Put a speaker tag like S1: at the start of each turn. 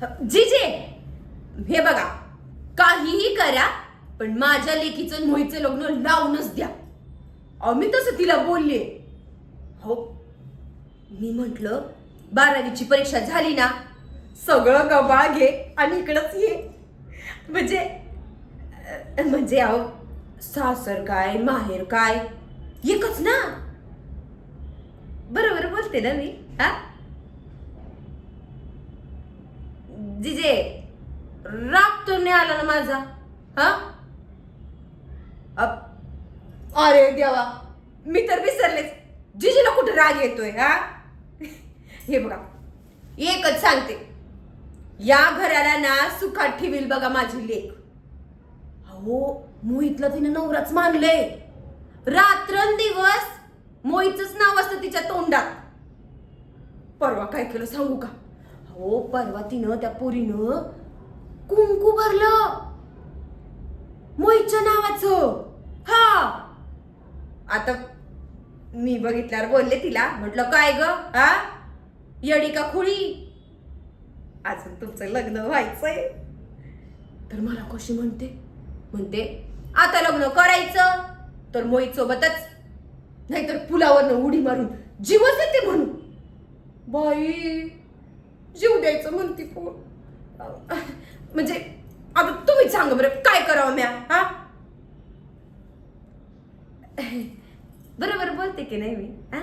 S1: जीजे, हे बघा, काहीही करा पण माझ्या लेकीचं मोहीचं लग्न लावूनच द्या. मी तसं तिला बोलले. हो, मी म्हंटल 12वीची परीक्षा झाली ना, सगळं गबाळ घे आणि इकडंच ये. म्हणजे अहो, सासर काय माहेर काय एकच ना. बरोबर बोलते ना मी? हा जिजे, राग तो नाही आला ना माझा? हा अरे देवा, मी तर विसरलेच. जिजीला कुठे राग येतोय? हा हे बघा, एकच सांगते, या घराला ना सुखात ठेवील बघा माझी लेक. अहो, मोहितला तिने नवराच मानलंय. रात्रंदिवस मोहितच नाव असतं तिच्या तोंडात. परवा काय केलं सांगू का? हो, परवा तिनं त्या पोरीनं कुंकू भरलं मोहितच्या नावाचं. हा, आता मी बघितल्यावर बोलले तिला, म्हटलं काय ग, हा येडी का खुळी, अजून तुमचं लग्न व्हायचंय. तर मला कशी म्हणते आता लग्न करायचं तर मोहित सोबतच, नाहीतर पुलावरनं उडी मारून जीवच देते म्हणून. बाई, जीव द्यायचं म्हणते पोर. म्हणजे आता तुम्ही सांगा बरं, काय करावं म्या? हा बरोबर बोलते की नाही मी? हा